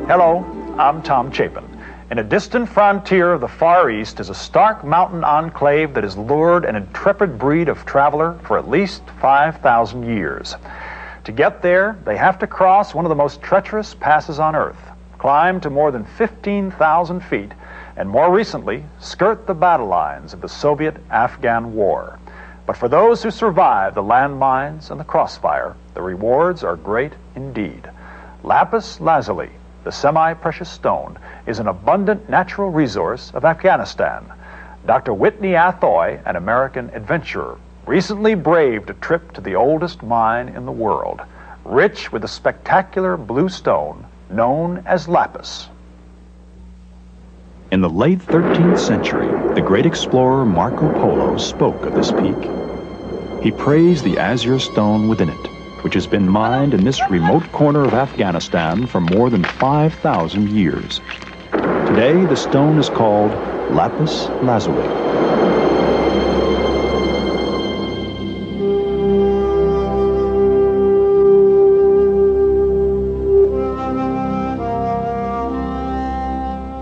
Hello, I'm Tom Chapin. In a distant frontier of the Far East is a stark mountain enclave that has lured an intrepid breed of traveler for at least 5,000 years. To get there, they have to cross one of the most treacherous passes on Earth, climb to more than 15,000 feet, and more recently, skirt the battle lines of the Soviet-Afghan War. But for those who survive the landmines and the crossfire, the rewards are great indeed. Lapis lazuli, the semi-precious stone, is an abundant natural resource of Afghanistan. Dr. Whitney Athoy, an American adventurer, recently braved a trip to the oldest mine in the world, rich with a spectacular blue stone known as lapis. In the late 13th century, the great explorer Marco Polo spoke of this peak. He praised the azure stone within it, which has been mined in this remote corner of Afghanistan for more than 5,000 years. Today, the stone is called lapis lazuli.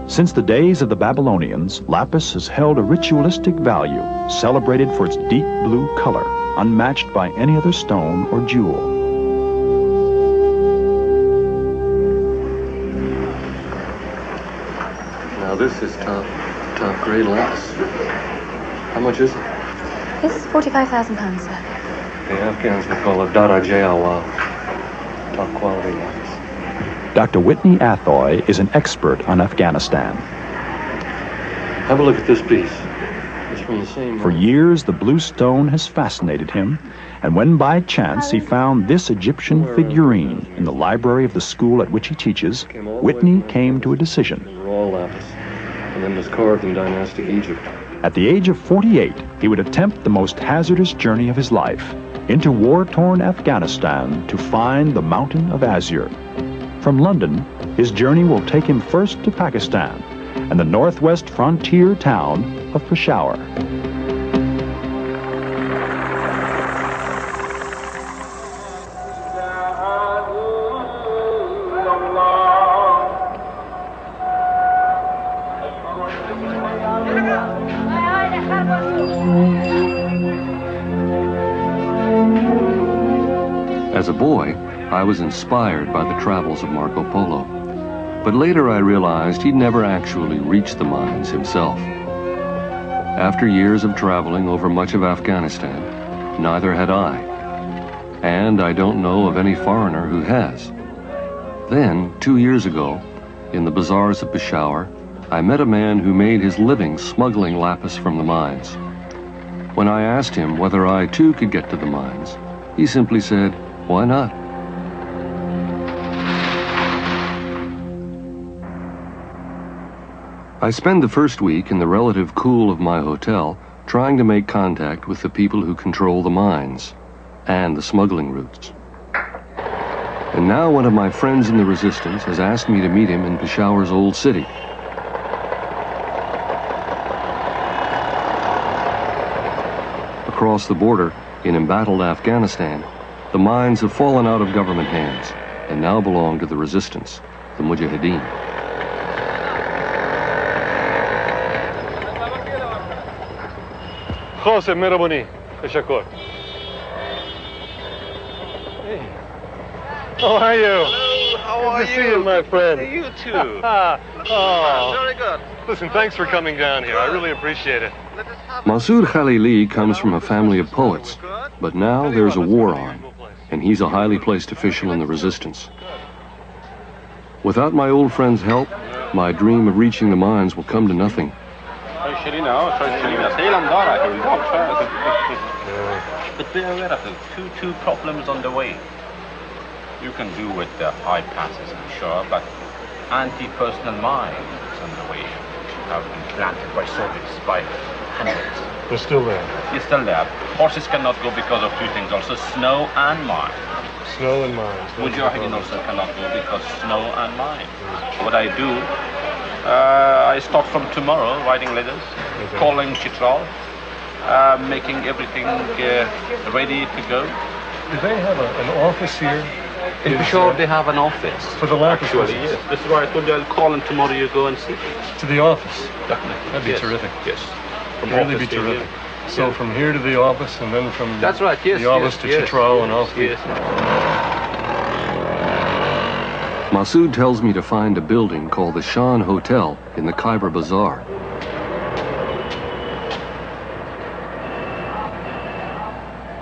Since the days of the Babylonians, lapis has held a ritualistic value, celebrated for its deep blue color, unmatched by any other stone or jewel. Now this is top grade lapis. How much is it? This is £45,000, sir. The Afghans would call it Darajawa, top quality lapis. Dr. Whitney Athoy is an expert on Afghanistan. Have a look at this piece. It's from the same... For years, the blue stone has fascinated him, and when by chance he found this Egyptian figurine in the library of the school at which he teaches, Whitney came to a decision. They were all lapis, and then was carved in dynastic Egypt. At the age of 48, he would attempt the most hazardous journey of his life, into war-torn Afghanistan to find the Mountain of Azure. From London, his journey will take him first to Pakistan and the northwest frontier town of Peshawar. As a boy, I was inspired by the travels of Marco Polo, but later I realized he'd never actually reached the mines himself. After years of traveling over much of Afghanistan, neither had I, and I don't know of any foreigner who has. Then, 2 years ago, in the bazaars of Peshawar, I met a man who made his living smuggling lapis from the mines. When I asked him whether I too could get to the mines, he simply said, "Why not?" I spend the first week in the relative cool of my hotel trying to make contact with the people who control the mines and the smuggling routes. And now one of my friends in the resistance has asked me to meet him in Peshawar's old city. Across the border, in embattled Afghanistan, the mines have fallen out of government hands and now belong to the resistance, the Mujahideen. Jose, meraboni. Tashakkur. Hey. How are you? Hello, how are Good to see you, my friend. You too. Oh. Very good. Listen, thanks for coming down here. I really appreciate it. Masood Khalili comes from a family of poets, but now there's a war on, and he's a highly placed official in the resistance. Without my old friend's help, my dream of reaching the mines will come to nothing. But be aware of the two problems on the way. You can do with the high passes, I'm sure, but anti-personal mines on the way have been planted by Soviets by hundreds. They're still there. It's still there. Horses cannot go because of two things, also snow and mines. Snow and mines. Mujahideen also cannot go because snow and mines. What I do, I start from tomorrow writing letters, calling Chitral, making everything ready to go. Do they have an office here In Peshawar they have an office. For the lapis Actually, business? yes. This is why I told you I'll call him tomorrow. You go and see. To the office? Definitely. That'd be Yes. terrific. Yes. From Really office be to terrific. here. So from here to the office, and then from That's right. Yes. the office to Chitral and off. Yes. Masood tells me to find a building called the Shan Hotel in the Khyber Bazaar.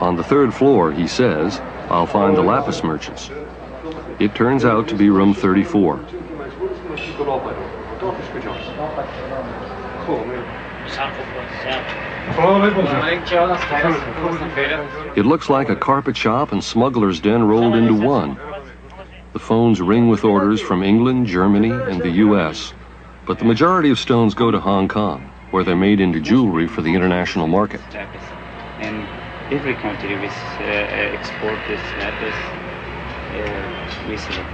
On the third floor, he says, I'll find the lapis merchants. It turns out to be room 34. It looks like a carpet shop and smuggler's den rolled into one. The phones ring with orders from England, Germany, and the US, but the majority of stones go to Hong Kong, where they're made into jewelry for the international market. In every country we export this lapis, we sell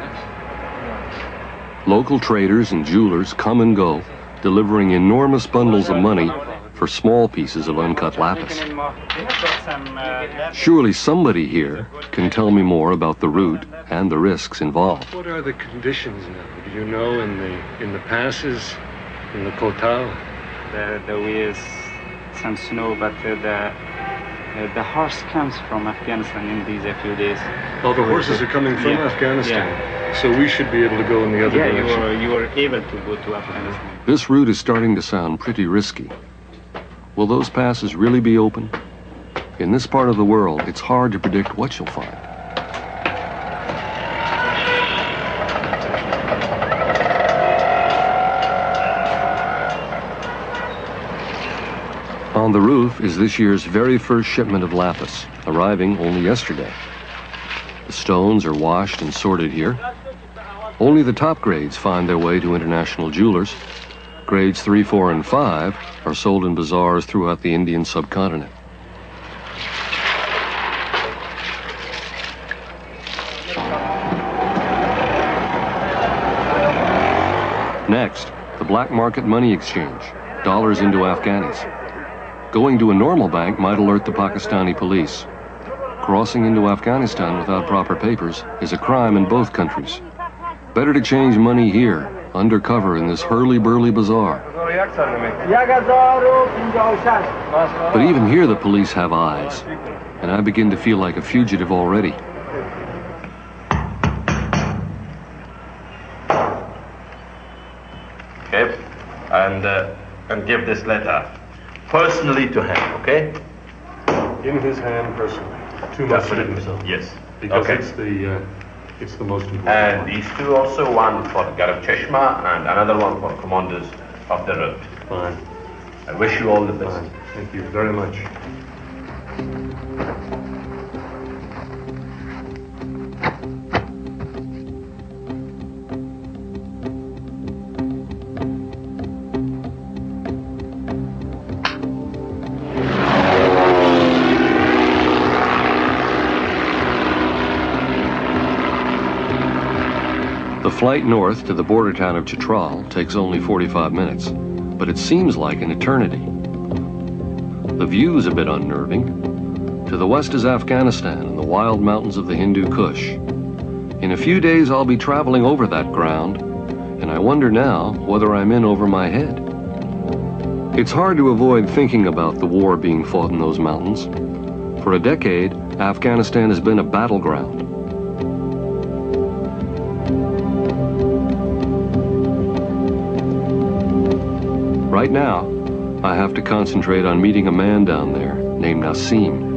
it. Local traders and jewelers come and go, delivering enormous bundles of money for small pieces of uncut lapis. Surely somebody here can tell me more about the route and the risks involved. What are the conditions now? Do you know in the passes, in the Kotal? The way is some snow, but the horse comes from Afghanistan in these a few days. Oh, the horses are coming from Afghanistan. Yeah. So we should be able to go in the other direction. You are able to go to Afghanistan. This route is starting to sound pretty risky. Will those passes really be open? In this part of the world, it's hard to predict what you'll find. On the roof is this year's very first shipment of lapis, arriving only yesterday. The stones are washed and sorted here. Only the top grades find their way to international jewelers. Grades 3, 4, and 5 are sold in bazaars throughout the Indian subcontinent. Next, the black market money exchange, dollars into Afghanis. Going to a normal bank might alert the Pakistani police. Crossing into Afghanistan without proper papers is a crime in both countries. Better to change money here, undercover in this hurly-burly bazaar. But even here the police have eyes, and I begin to feel like a fugitive already. Okay, and give this letter personally to him, okay? In his hand personally. To Masood himself. Yes. Because Okay. it's the most important. And these two also, one for Garab Cheshma and another one for commanders of the road. Fine. I wish you all the best. Fine. Thank you very much. The flight north to the border town of Chitral takes only 45 minutes, but it seems like an eternity. The view's a bit unnerving. To the west is Afghanistan and the wild mountains of the Hindu Kush. In a few days I'll be traveling over that ground, and I wonder now whether I'm in over my head. It's hard to avoid thinking about the war being fought in those mountains. For a decade, Afghanistan has been a battleground. Right now, I have to concentrate on meeting a man down there named Nasim.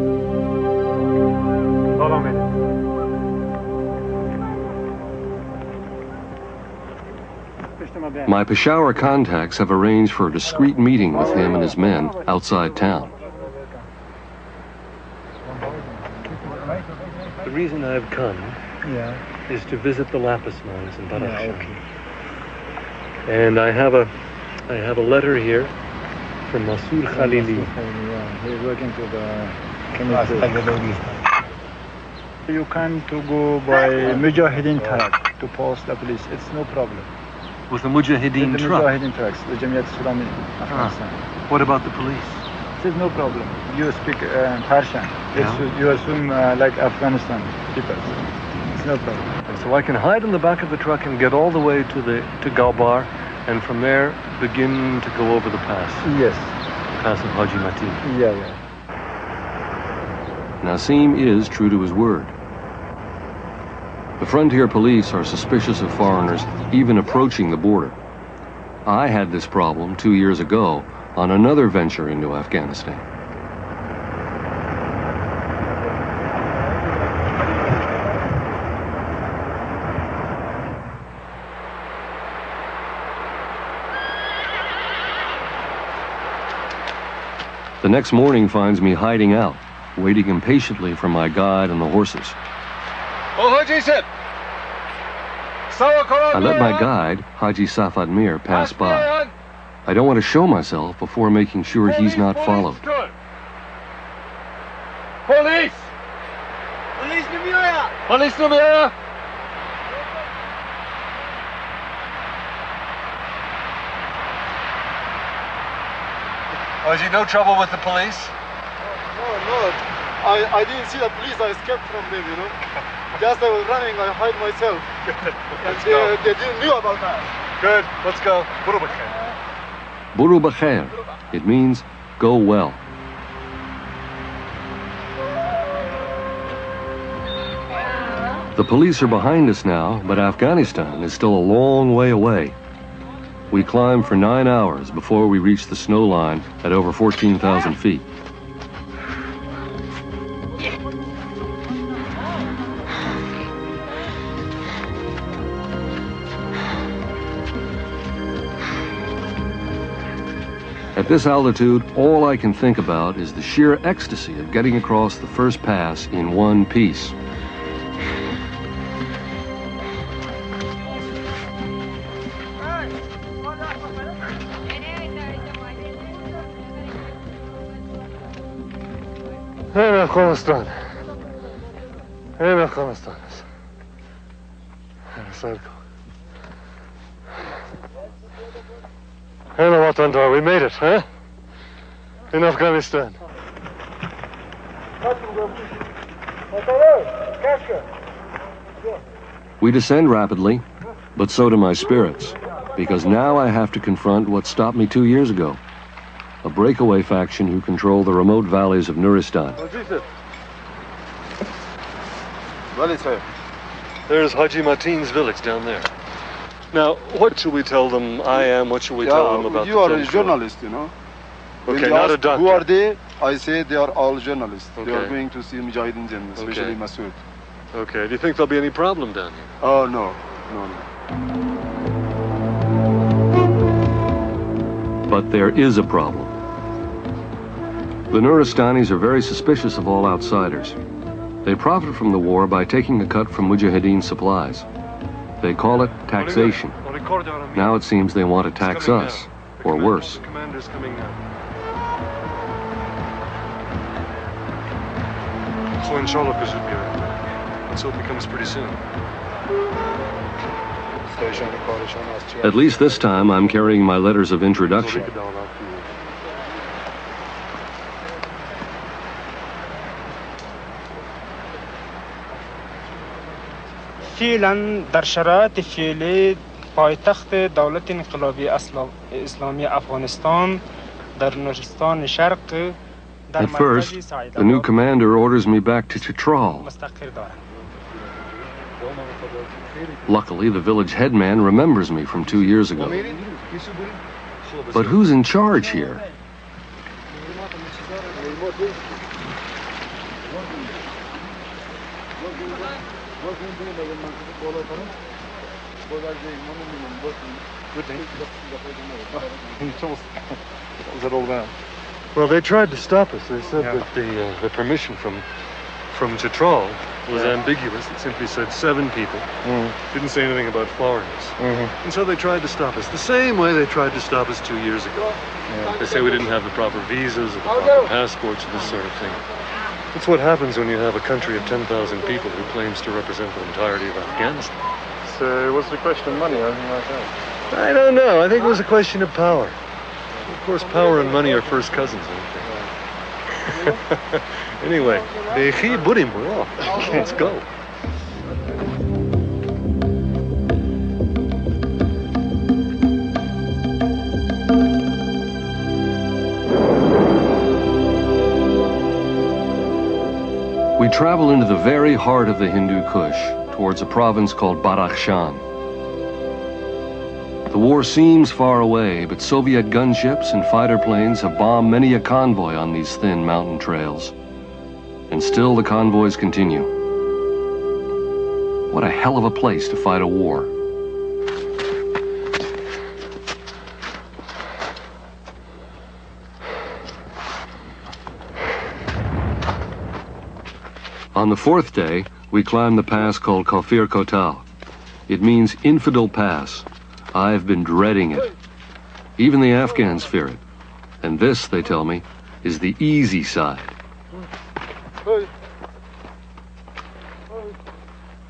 My Peshawar contacts have arranged for a discreet meeting with him and his men outside town. The reason I've come is to visit the lapis mines in Badakhshan. And I have a letter here from Masood Khalili. He's working to the chemistry. You can to go by Mujahideen truck to post the police. It's no problem. With the Mujahideen The truck? Mujahideen trucks, the Jamiat Islami Afghanistan. What about the police? There's no problem. You speak Persian. Yeah. You assume like Afghanistan people. no problem. So I can hide in the back of the truck and get all the way to Galbar, and from there begin to go over the pass. Yes. The pass of Haji Matin. Yeah, yeah. Nasim is true to his word. The frontier police are suspicious of foreigners even approaching the border. I had this problem 2 years ago on another venture into Afghanistan. The next morning finds me hiding out, waiting impatiently for my guide and the horses. I let my guide, Haji Safad Mir, pass by. I don't want to show myself before making sure he's not followed. Police! Police number! Haji, no trouble with the police? No. I didn't see the police. I escaped from them, you know. Just I was running, I hide myself. And they didn't know about that. Good, let's go. Buru Bakhair. It means go well. The police are behind us now, but Afghanistan is still a long way away. We climb for 9 hours before we reach the snow line at over 14,000 feet. At this altitude, all I can think about is the sheer ecstasy of getting across the first pass in one piece. Afghanistan. Afghanistan. Hello, Watandar, we made it, huh? In Afghanistan. We descend rapidly, but so do my spirits, because now I have to confront what stopped me 2 years ago. A breakaway faction who control the remote valleys of Nuristan. There's Haji Matin's village down there. Now, what should we tell them I am? What should we tell them about you are a journalist, you know. Okay, not a doctor. Who are they? I say they are all journalists. Okay. They are going to see Mujahideen, especially Masood. Okay, do you think there'll be any problem down here? Oh, no. But there is a problem. The Nuristanis are very suspicious of all outsiders. They profit from the war by taking a cut from Mujahideen supplies. They call it taxation. Now it seems they want to tax us, or worse. The commander's coming now. So inshallah, let's hope he comes pretty soon. At least this time I'm carrying my letters of introduction. فعلا در شرایط فعلی پایتخت دولت انقلابی اسلامی افغانستان در نورستان شرق At first, the new commander orders me back to Chitral. Luckily, the village headman remembers me from 2 years ago. But who's in charge here? What was that all about? Well, they tried to stop us. They said that the permission from Chitral was ambiguous. It simply said 7 people. Didn't say anything about foreigners. And so they tried to stop us the same way they tried to stop us 2 years ago. They say we didn't have the proper visas or the proper passports or this sort of thing. That's what happens when you have a country of 10,000 people who claims to represent the entirety of Afghanistan. So was it a question of money or anything like that? I don't know. I think it was a question of power. Of course, power and money are first cousins, aren't they? Anyway, let's go. We travel into the very heart of the Hindu Kush, towards a province called Badakhshan. The war seems far away, but Soviet gunships and fighter planes have bombed many a convoy on these thin mountain trails. And still the convoys continue. What a hell of a place to fight a war. On the fourth day, we climb the pass called Kafir Kotal. It means Infidel Pass. I've been dreading it. Even the Afghans fear it. And this, they tell me, is the easy side.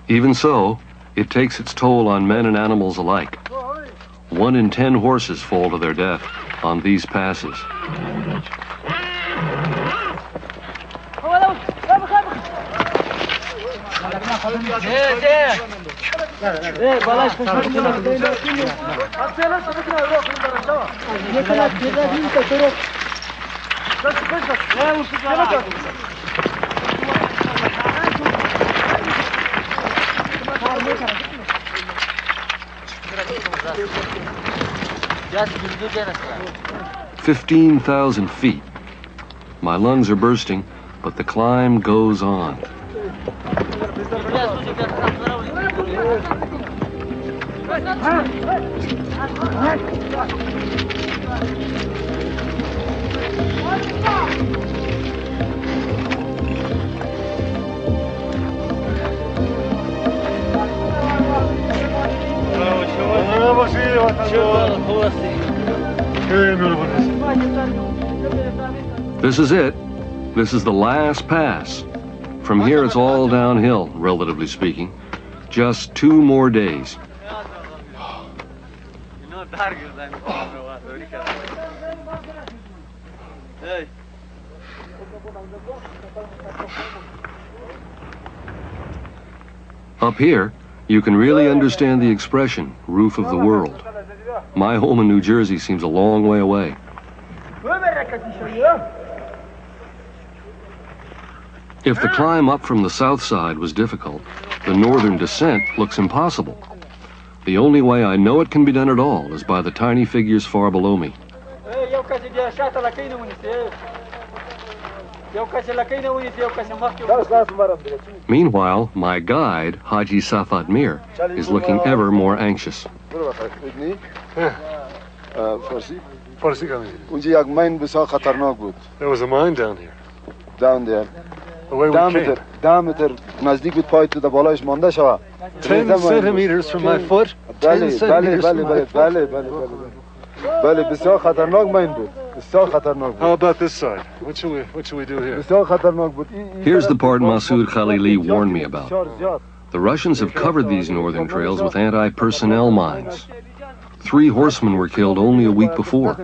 Even so, it takes its toll on men and animals alike. 1 in 10 horses fall to their death on these passes. "15,000 feet. My lungs are bursting, but the climb goes on. This is it. This is the last pass. From here it's all downhill, relatively speaking. Just 2 more days. Up here, you can really understand the expression, roof of the world. My home in New Jersey seems a long way away. If the climb up from the south side was difficult, the northern descent looks impossible. The only way I know it can be done at all is by the tiny figures far below me. Meanwhile, my guide, Haji Safat Mir, is looking ever more anxious. There was a mine down here. Down there. The way we came. 10 centimeters from my foot. 10 centimeters from my foot. How about this side? What should we do here? Here's the part Masoud Khalili warned me about. The Russians have covered these northern trails with anti-personnel mines. 3 horsemen were killed only a week before.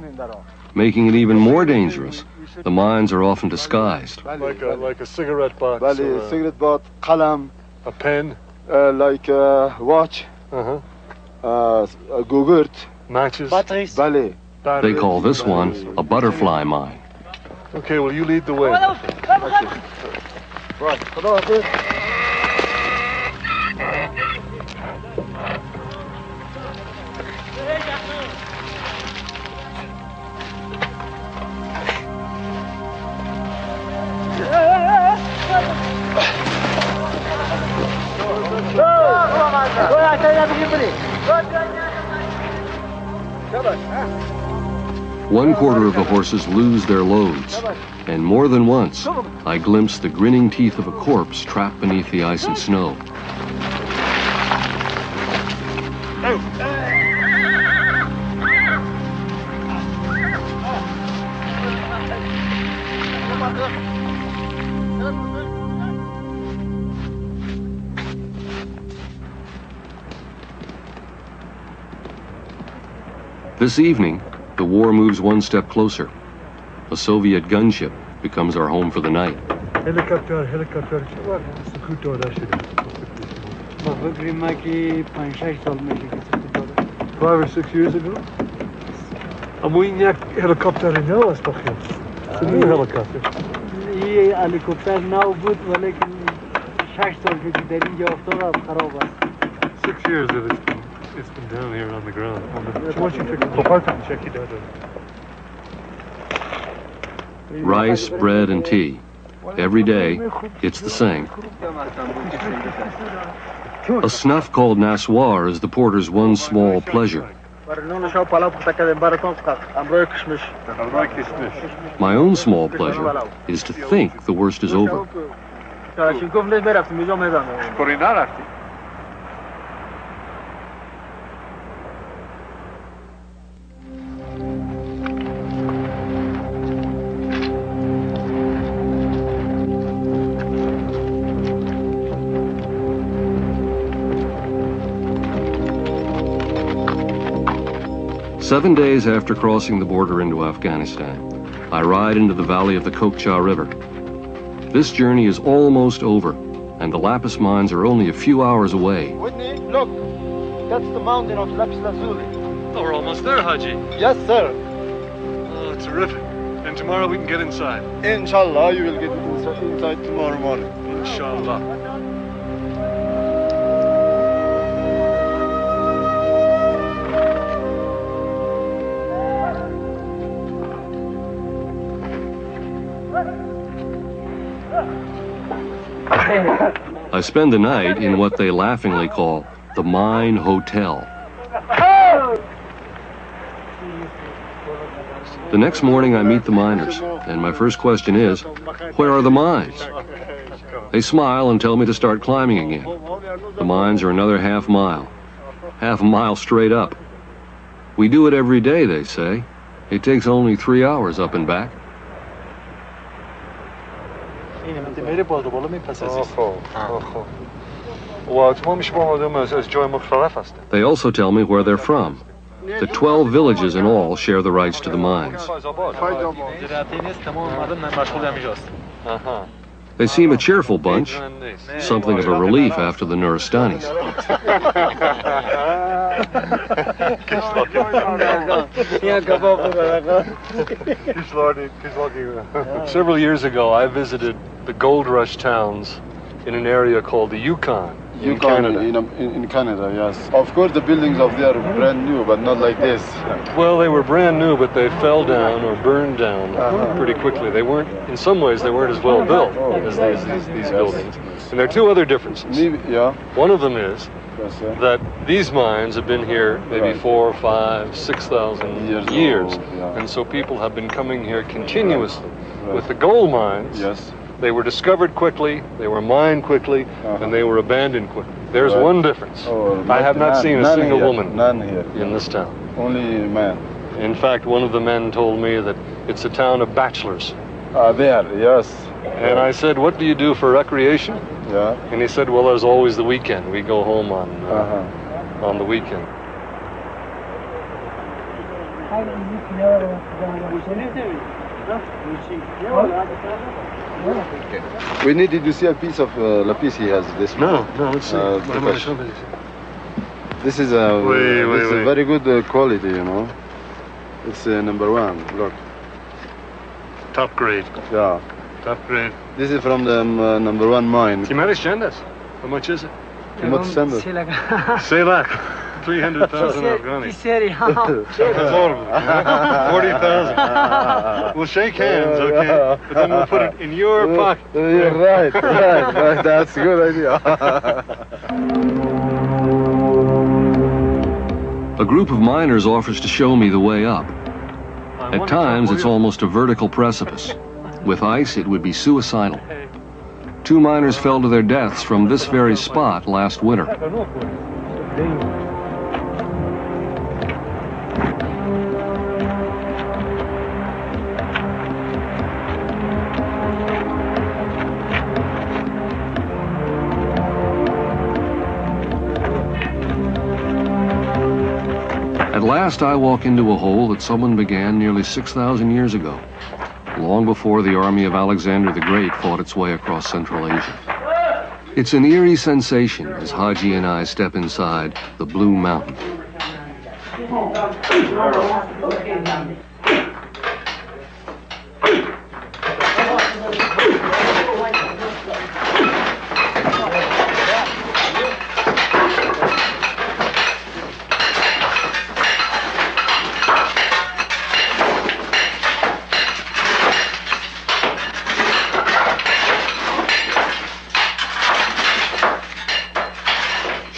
Making it even more dangerous, the mines are often disguised. Like a cigarette box. cigarette box, qalam, a pen. Like a watch. Gugurt. Matches. Batteries. They call this one a butterfly mine. Okay, well, you lead the way. One quarter of the horses lose their loads, and more than once, I glimpse the grinning teeth of a corpse trapped beneath the ice and snow. This evening, the war moves one step closer. A Soviet gunship becomes our home for the night. Helicopter. 5 or 6 years ago. And we helicopter in the last. It's a new helicopter. این هلیکوپتر نو بود ولیکن 6 سال که در اینجا افتاد خراب است. 6 years that it's been down here on the ground. Rice, bread, and tea. Every day, it's the same. A snuff called Naswar is the porter's one small pleasure. My own small pleasure is to think the worst is over. Seven days after crossing the border into Afghanistan, I ride into the valley of the Kokcha River. This journey is almost over, and the lapis mines are only a few hours away. Whitney, look, that's the mountain of lapis lazuli. Oh, we're almost there, Haji. Yes, sir. Oh, terrific. And tomorrow we can get inside. Inshallah, you will get inside tomorrow morning. Inshallah. I spend the night in what they laughingly call the Mine Hotel. The next morning I meet the miners, and my first question is, where are the mines? They smile and tell me to start climbing again. The mines are another half a mile straight up. We do it every day, they say. It takes only 3 hours up and back. They also tell me where they're from. The 12 villages in all share the rights to the mines. They seem a cheerful bunch, something of a relief after the Nuristanis. Several years ago, I visited the gold rush towns in an area called the Yukon. In Canada. In Canada, yes. Of course, the buildings of there are brand new, but not like this. Well, they were brand new, but they fell down or burned down pretty quickly. They weren't, in some ways, they weren't as well built as these buildings. And there are two other differences. One of them is that these mines have been here maybe 4, 5, 6,000 years. And so people have been coming here continuously. With the gold mines, they were discovered quickly, they were mined quickly, and they were abandoned quickly. There's one difference. I have not seen a single woman in this town. Only men. In fact, one of the men told me that it's a town of bachelors. There, yes. And I said, what do you do for recreation? And he said, well, there's always the weekend. We go home on the weekend. We needed to see a piece of lapis he has. This no, let's see. This is a very good quality, you know. It's number 1. Look. Top grade. Yeah. Top grade. This is from the number 1 mine. How much is it? How much is it? Say that. 300,000 Afghani. 40,000. We'll shake hands, okay? But then we'll put it in your pocket. You're right. That's a good idea. A group of miners offers to show me the way up. At times, it's almost a vertical precipice. With ice, it would be suicidal. 2 miners fell to their deaths from this very spot last winter. At last, I walk into a hole that someone began nearly 6,000 years ago, long before the army of Alexander the Great fought its way across Central Asia. It's an eerie sensation as Haji and I step inside the Blue Mountain.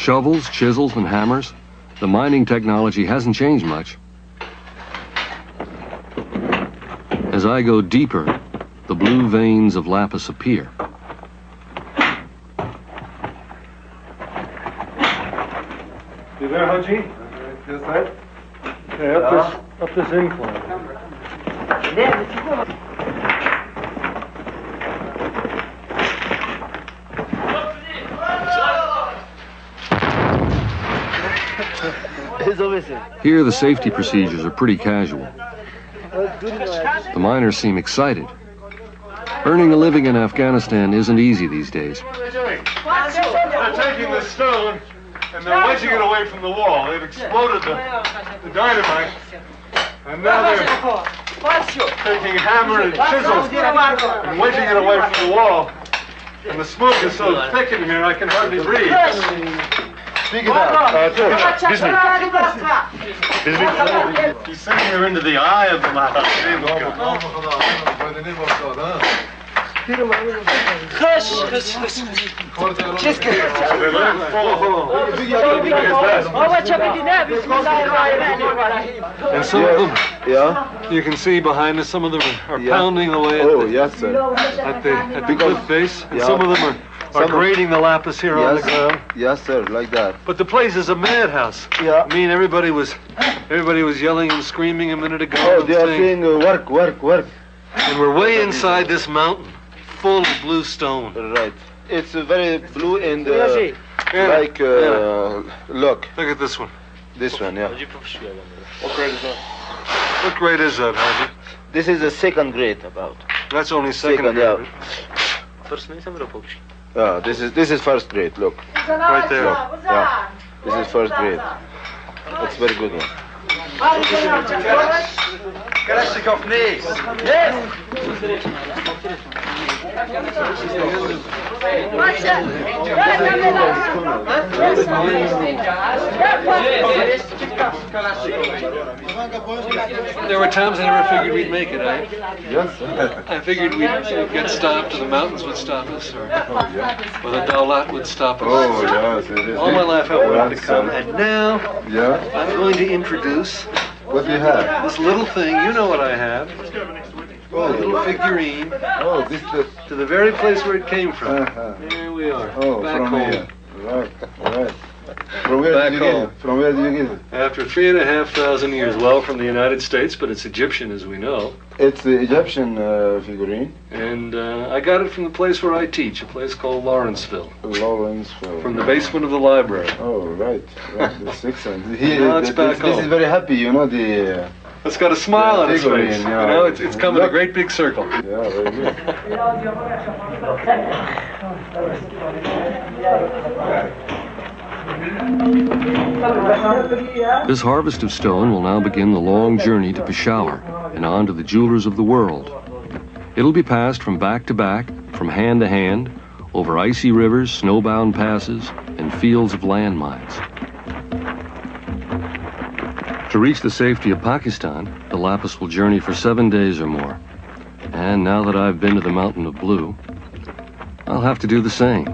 shovels, chisels, and hammers, the mining technology hasn't changed much. As I go deeper, the blue veins of lapis appear. You there, Haji? Yes, sir. Okay, up this incline. Here, the safety procedures are pretty casual. The miners seem excited. Earning a living in Afghanistan isn't easy these days. They're taking the stone and they're wedging it away from the wall. They've exploded the dynamite, and now they're taking hammer and chisels and wedging it away from the wall. And the smoke is so thick in here I can hardly breathe. Speak it out. He's sending her into the eye of the lava. And some of them, you can see behind us, some of them are pounding away at the cliff face, and some of them are grading the lapis here on the ground. Yes, sir, like that. But the place is a madhouse. Yeah. I mean, everybody was yelling and screaming a minute ago. Oh, they are saying work, work, work. And we're way inside this mountain, full of blue stone. Right. It's very blue and like look. Look at this one. This one, yeah. What grade is that? What grade is that, Haji? This is a second grade about. That's only second grade. Yeah. This is first grade. Look. Right there. Yeah. This is first grade. That's very good one. There were times I never figured we'd make it, eh? Yes. I figured we'd get stopped, or the mountains would stop us, or the Daulat would stop us. Oh, yes, it is. All my life I wanted to come, and now I'm going to introduce what do you have? this little thing. You know what I have. Oh, A little figurine. Oh, this to the very place where it came from. Here we are. Back home. Here. Right, right. From where did you get it? From where did you get it? After 3,500 years. Well, from the United States, but it's Egyptian, as we know. It's the Egyptian figurine. And I got it from the place where I teach, a place called Lawrenceville. Lawrenceville. From the basement of the library. Oh, right. That's excellent. Now it's back home. This is very happy, you know, the... It's got a smile on its figurine, face. yeah. You know, it's come in a great big circle. Yeah, very good. This harvest of stone will now begin the long journey to Peshawar and on to the jewelers of the world. It'll be passed from back to back, from hand to hand, over icy rivers, snowbound passes, and fields of landmines. To reach the safety of Pakistan, the lapis will journey for 7 days or more. And now that I've been to the Mountain of Blue, I'll have to do the same.